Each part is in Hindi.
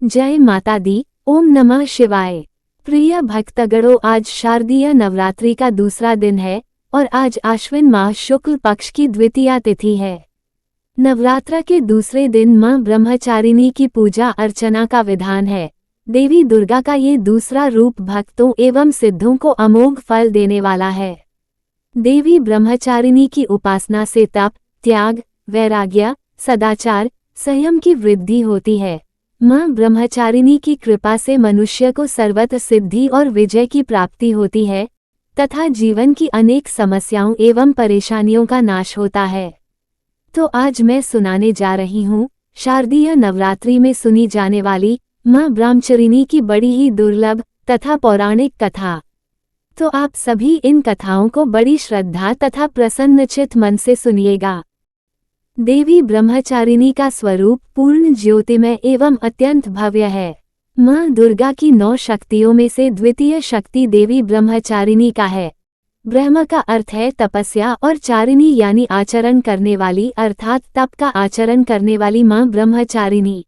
जय माता दी। ओम नमः शिवाय। प्रिय भक्तगणों, आज शारदीय नवरात्रि का दूसरा दिन है और आज आश्विन माह शुक्ल पक्ष की द्वितीया तिथि है। नवरात्र के दूसरे दिन मां ब्रह्मचारिणी की पूजा अर्चना का विधान है। देवी दुर्गा का ये दूसरा रूप भक्तों एवं सिद्धों को अमोघ फल देने वाला है। देवी ब्रह्मचारिणी की उपासना से तप, त्याग, वैराग्य, सदाचार, संयम की वृद्धि होती है। मां ब्रह्मचारिणी की कृपा से मनुष्य को सर्वत्र सिद्धि और विजय की प्राप्ति होती है तथा जीवन की अनेक समस्याओं एवं परेशानियों का नाश होता है। तो आज मैं सुनाने जा रही हूँ शारदीय नवरात्रि में सुनी जाने वाली मां ब्रह्मचारिणी की बड़ी ही दुर्लभ तथा पौराणिक कथा। तो आप सभी इन कथाओं को बड़ी श्रद्धा तथा प्रसन्नचित मन से सुनिएगा। देवी ब्रह्मचारिणी का स्वरूप पूर्ण ज्योतिमय एवं अत्यंत भव्य है। मां दुर्गा की 9 शक्तियों में से द्वितीय शक्ति देवी ब्रह्मचारिणी का है। ब्रह्म का अर्थ है तपस्या और चारिणी यानी आचरण करने वाली, अर्थात तप का आचरण करने वाली मां ब्रह्मचारिणी।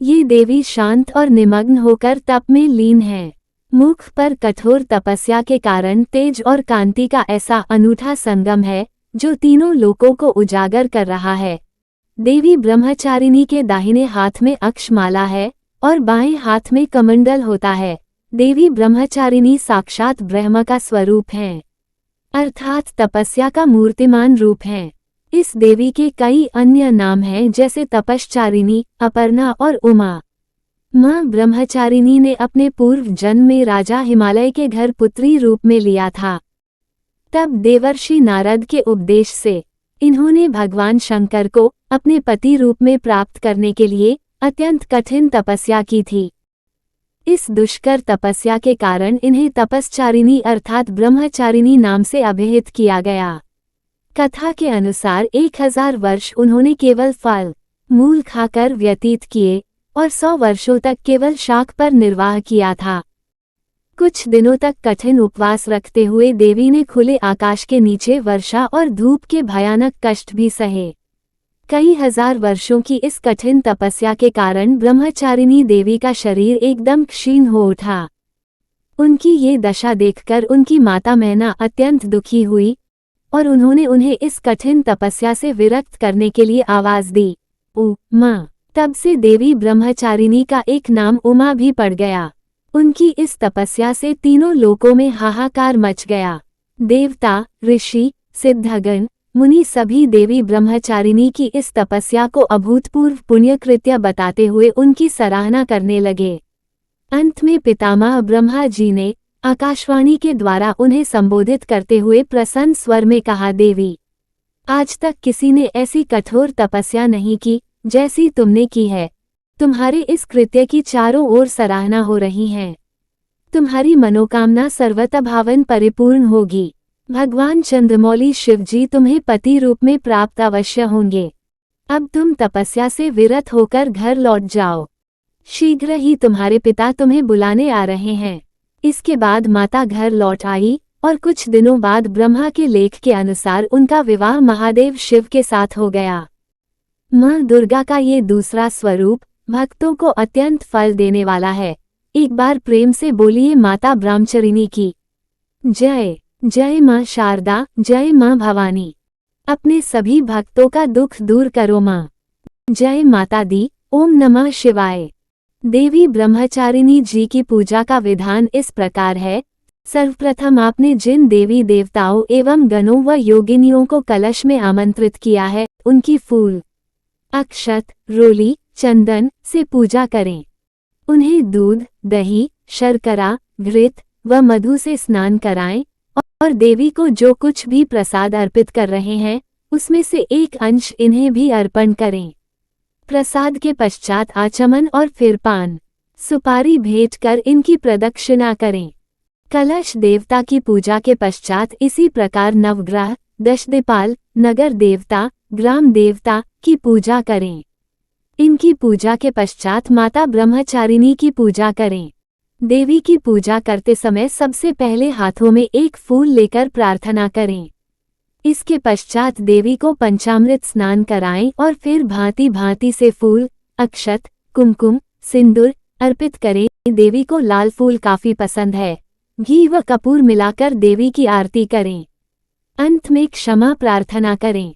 ये देवी शांत और निमग्न होकर तप में लीन है। मुख पर कठोर तपस्या के कारण तेज और कांति का ऐसा अनूठा संगम है जो तीनों लोकों को उजागर कर रहा है। देवी ब्रह्मचारिणी के दाहिने हाथ में अक्षमाला है और बाएं हाथ में कमंडल होता है। देवी ब्रह्मचारिणी साक्षात ब्रह्म का स्वरूप हैं, अर्थात तपस्या का मूर्तिमान रूप हैं। इस देवी के कई अन्य नाम हैं जैसे तपश्चारिणी, अपर्णा और उमा। मां ब्रह्मचारिणी ने अपने पूर्व जन्म में राजा हिमालय के घर पुत्री रूप में लिया था। तब देवर्षि नारद के उपदेश से इन्होंने भगवान शंकर को अपने पति रूप में प्राप्त करने के लिए अत्यंत कठिन तपस्या की थी। इस दुष्कर तपस्या के कारण इन्हें तपश्चारिणी अर्थात ब्रह्मचारिणी नाम से अभिहित किया गया। कथा के अनुसार 1000 वर्ष उन्होंने केवल फल मूल खाकर व्यतीत किए और 100 वर्षों तक केवल शाक पर निर्वाह किया था। कुछ दिनों तक कठिन उपवास रखते हुए देवी ने खुले आकाश के नीचे वर्षा और धूप के भयानक कष्ट भी सहे। कई हजार वर्षों की इस कठिन तपस्या के कारण ब्रह्मचारिणी देवी का शरीर एकदम क्षीण हो उठा। उनकी ये दशा देखकर उनकी माता मैना अत्यंत दुखी हुई और उन्होंने उन्हें इस कठिन तपस्या से विरक्त करने के लिए आवाज दी, उमा। तब से देवी ब्रह्मचारिणी का एक नाम उमा भी पड़ गया। उनकी इस तपस्या से तीनों लोकों में हाहाकार मच गया। देवता, ऋषि, सिद्धगण, मुनि सभी देवी ब्रह्मचारिणी की इस तपस्या को अभूतपूर्व पुण्यकृत्य बताते हुए उनकी सराहना करने लगे। अंत में पितामह ब्रह्मा जी ने आकाशवाणी के द्वारा उन्हें संबोधित करते हुए प्रसन्न स्वर में कहा, देवी, आज तक किसी ने ऐसी कठोर तपस्या नहीं की जैसी तुमने की है। तुम्हारे इस कृत्य की चारों ओर सराहना हो रही है। तुम्हारी मनोकामना सर्वतभावन परिपूर्ण होगी। भगवान चंद्रमौली शिवजी तुम्हें पति रूप में प्राप्त अवश्य होंगे। अब तुम तपस्या से विरत होकर घर लौट जाओ। शीघ्र ही तुम्हारे पिता तुम्हें बुलाने आ रहे हैं। इसके बाद माता घर लौट आई और कुछ दिनों बाद ब्रह्मा के लेख के अनुसार उनका विवाह महादेव शिव के साथ हो गया। मां दुर्गा का ये दूसरा स्वरूप भक्तों को अत्यंत फल देने वाला है। एक बार प्रेम से बोलिए माता ब्रह्मचारिणी की जय। जय मां शारदा, जय मां भवानी। अपने सभी भक्तों का दुख दूर करो मां। जय माता दी। ओम नमः शिवाय। देवी ब्रह्मचारिणी जी की पूजा का विधान इस प्रकार है। सर्वप्रथम आपने जिन देवी देवताओं एवं गणों व योगिनियों को कलश में आमंत्रित किया है उनकी फूल, अक्षत, रोली, चंदन से पूजा करें। उन्हें दूध, दही, शर्करा, घृत व मधु से स्नान कराएं और देवी को जो कुछ भी प्रसाद अर्पित कर रहे हैं उसमें से एक अंश इन्हें भी अर्पण करें। प्रसाद के पश्चात आचमन और फिर पान, सुपारी भेंट कर इनकी प्रदक्षिणा करें। कलश देवता की पूजा के पश्चात इसी प्रकार नवग्रह, दशदिपाल, नगर देवता, ग्राम देवता की पूजा करें। इनकी पूजा के पश्चात माता ब्रह्मचारिणी की पूजा करें। देवी की पूजा करते समय सबसे पहले हाथों में एक फूल लेकर प्रार्थना करें। इसके पश्चात देवी को पंचामृत स्नान कराएं और फिर भांति भांति से फूल, अक्षत, कुमकुम, सिंदूर, अर्पित करें। देवी को लाल फूल काफी पसंद है। घी व कपूर मिलाकर देवी की आरती करें। अंत में क्षमा प्रार्थना करें।